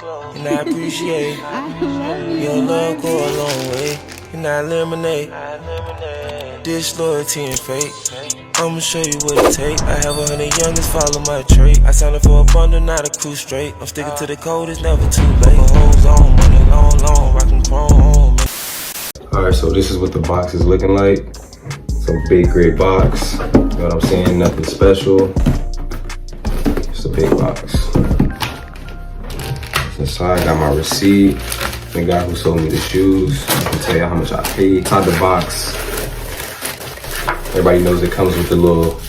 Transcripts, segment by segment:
and I appreciate your love go a long way, and I eliminate disloyalty and fate. I'ma show you what it take. I have 100 youngest follow my trait. I signed up for a bundle, not a cruise straight. I'm sticking to the code, it's never too late. My hoes on, money long, rockin' chrome on, man. Alright, so this is what the box is looking like. So big, great box. You know what I'm saying? Nothing special. Just a big box. Inside, I got my receipt. The guy who sold me the shoes. I can tell you how much I paid. Inside the box, everybody knows it comes with a little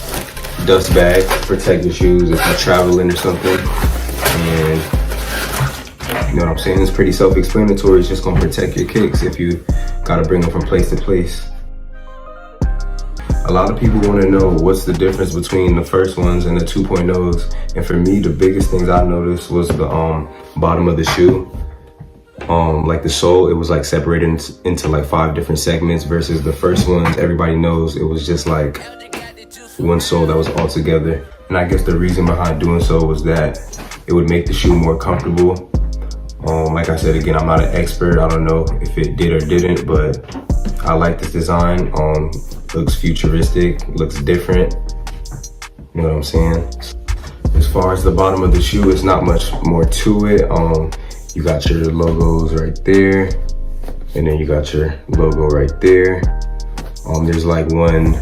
dust bag to protect your shoes if you're traveling or something. And you know what I'm saying? It's pretty self-explanatory. It's just gonna protect your kicks if you gotta bring them from place to place. A lot of people wanna know what's the difference between the first ones and the 2.0s. And for me, the biggest things I noticed was the bottom of the shoe. Like the sole, it was like separated into like 5 different segments versus the first ones, everybody knows it was just like one sole that was all together. And I guess the reason behind doing so was that it would make the shoe more comfortable. Like I said, again, I'm not an expert. I don't know if it did or didn't, but I like this design. Looks futuristic, looks different. You know what I'm saying? As far as the bottom of the shoe, it's not much more to it. You got your logos right there, and then you got your logo right there. There's like one,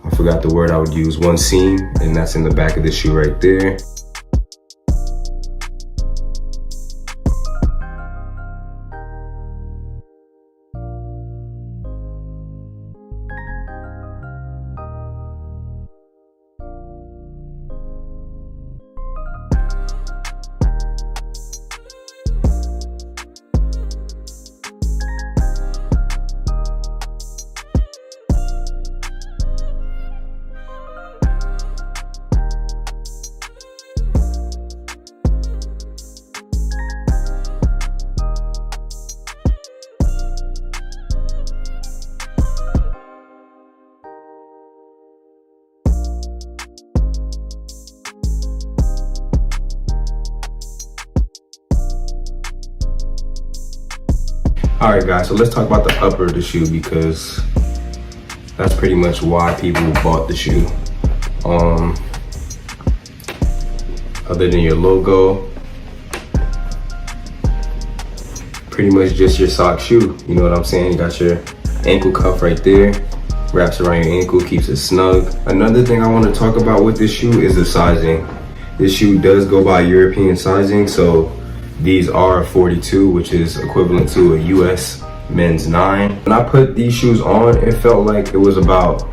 I forgot the word I would use, one seam, and that's in the back of the shoe right there. All right, guys, so let's talk about the upper of the shoe because that's pretty much why people bought the shoe. Other than your logo, pretty much just your sock shoe. You know what I'm saying? You got your ankle cuff right there, wraps around your ankle, keeps it snug. Another thing I want to talk about with this shoe is the sizing. This shoe does go by European sizing, so these are 42, which is equivalent to a US men's 9. When I put these shoes on, it felt like it was about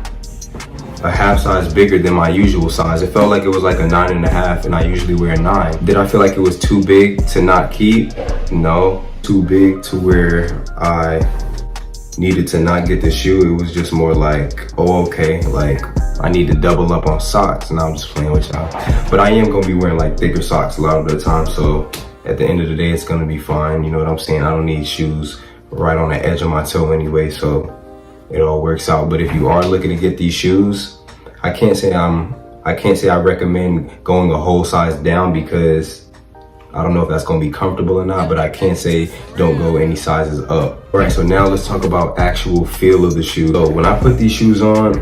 a half size bigger than my usual size. It felt like it was like a 9.5, and I usually wear a 9. Did I feel like it was too big to not keep? No. Too big to where I needed to not get the shoe. It was just more like, oh, okay, like I need to double up on socks. And I'm just playing with y'all. But I am gonna be wearing like thicker socks a lot of the time, so at the end of the day, it's gonna be fine. You know what I'm saying? I don't need shoes right on the edge of my toe anyway, so it all works out. But if you are looking to get these shoes, I can't say I recommend going a whole size down because I don't know if that's gonna be comfortable or not, but I can't say don't go any sizes up. All right, so now let's talk about actual feel of the shoe. So when I put these shoes on,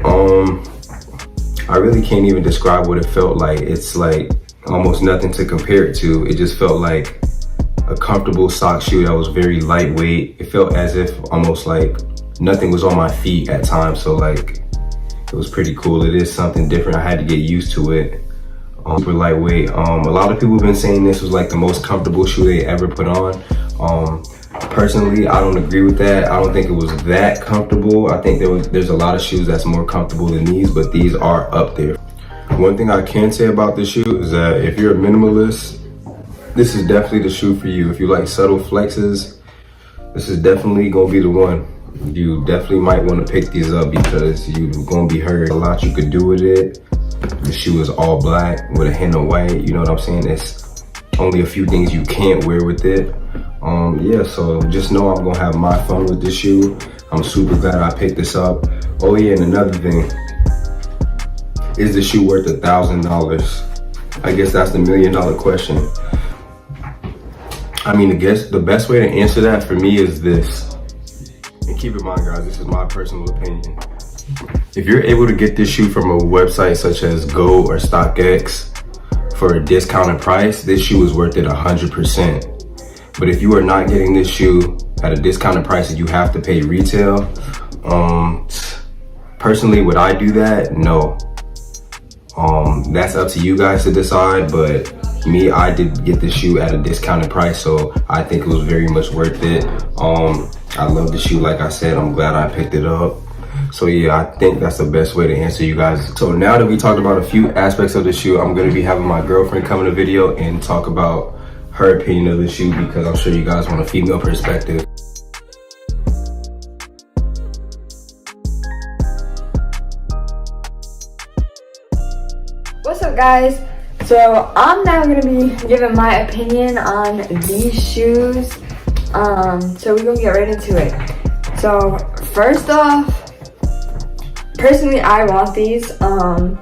I really can't even describe what it felt like. It's like almost nothing to compare it to. It just felt like a comfortable sock shoe that was very lightweight. It felt as if almost like nothing was on my feet at times. So like, it was pretty cool. It is something different. I had to get used to it. Super lightweight. A lot of people have been saying this was like the most comfortable shoe they ever put on. Personally, I don't agree with that. I don't think it was that comfortable. I think there's a lot of shoes that's more comfortable than these, but these are up there. One thing I can say about this shoe is that if you're a minimalist, this is definitely the shoe for you. If you like subtle flexes, this is definitely gonna be the one. You definitely might want to pick these up because you're gonna be hurt. A lot you could do with it. The shoe is all black with a hint of white. You know what I'm saying? It's only a few things you can't wear with it. Yeah, so just know I'm gonna have my fun with this shoe. I'm super glad I picked this up. Oh yeah, and another thing. Is the shoe worth $1,000? I guess that's the $1,000,000 question. I mean, I guess the best way to answer that for me is this. And keep in mind, guys, this is my personal opinion. If you're able to get this shoe from a website such as Go or StockX for a discounted price, this shoe is worth it 100%. But if you are not getting this shoe at a discounted price and you have to pay retail, personally, would I do that? No. That's up to you guys to decide, but me, I did get the shoe at a discounted price, so I think it was very much worth it. I love the shoe, like I said. I'm glad I picked it up. So yeah, I think that's the best way to answer you guys. So now that we talked about a few aspects of the shoe, I'm gonna be having my girlfriend come in the video and talk about her opinion of the shoe, because I'm sure you guys want a female perspective. What's up, guys? So I'm now gonna be giving my opinion on these shoes. So we're gonna get right into it. So first off, personally, I want these. Now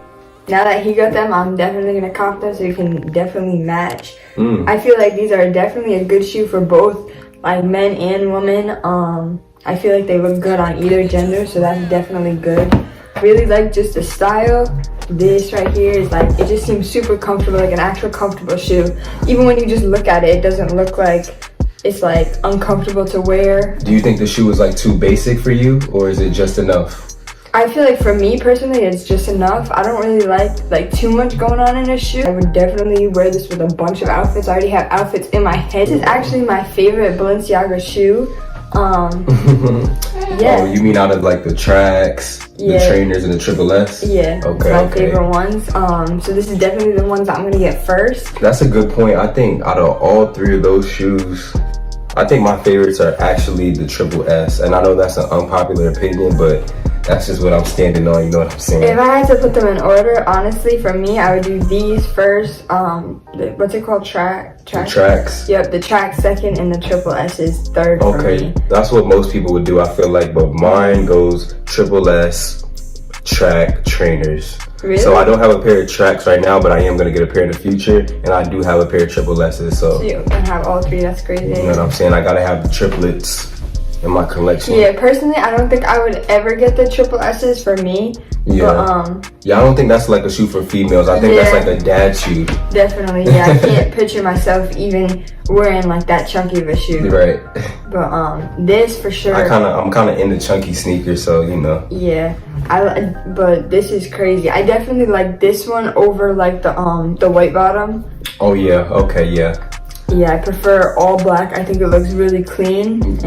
that he got them, I'm definitely gonna cop them so you can definitely match. I feel like these are definitely a good shoe for both like men and women. I feel like they look good on either gender, so that's definitely good. Really like just the style. This right here is like, it just seems super comfortable, like an actual comfortable shoe. Even when you just look at it, it doesn't look like it's like uncomfortable to wear. Do you think the shoe is like too basic for you, or is it just enough? I feel like for me personally, it's just enough. I don't really like too much going on in a shoe. I would definitely wear this with a bunch of outfits. I already have outfits in my head. This is actually my favorite Balenciaga shoe. Yeah. Oh, you mean out of like the tracks, the trainers, and the triple S? Yeah. Okay. My favorite ones. So this is definitely the ones I'm gonna get first. That's a good point. I think out of all three of those shoes, I think my favorites are actually the triple S. And I know that's an unpopular opinion, but that's just what I'm standing on, you know what I'm saying? If I had to put them in order, honestly, for me, I would do these first. What's it called? The tracks. Yep, the track second and the triple S is third for me. That's what most people would do, I feel like, but mine goes triple S, track, trainers. Really? So I don't have a pair of tracks right now, but I am gonna get a pair in the future, and I do have a pair of triple S's. So you can have all three. That's crazy. You know what I'm saying? I gotta have the triplets in my collection. Yeah, personally, I don't think I would ever get the triple S's for me. Yeah. But, yeah, I don't think that's like a shoe for females. I think that's like a dad shoe. Definitely, yeah. I can't picture myself even wearing like that chunky of a shoe. Right. But this for sure. I'm kind of into chunky sneakers, so you know. Yeah, but this is crazy. I definitely like this one over like the white bottom. Oh yeah. Okay. Yeah. Yeah, I prefer all black. I think it looks really clean and just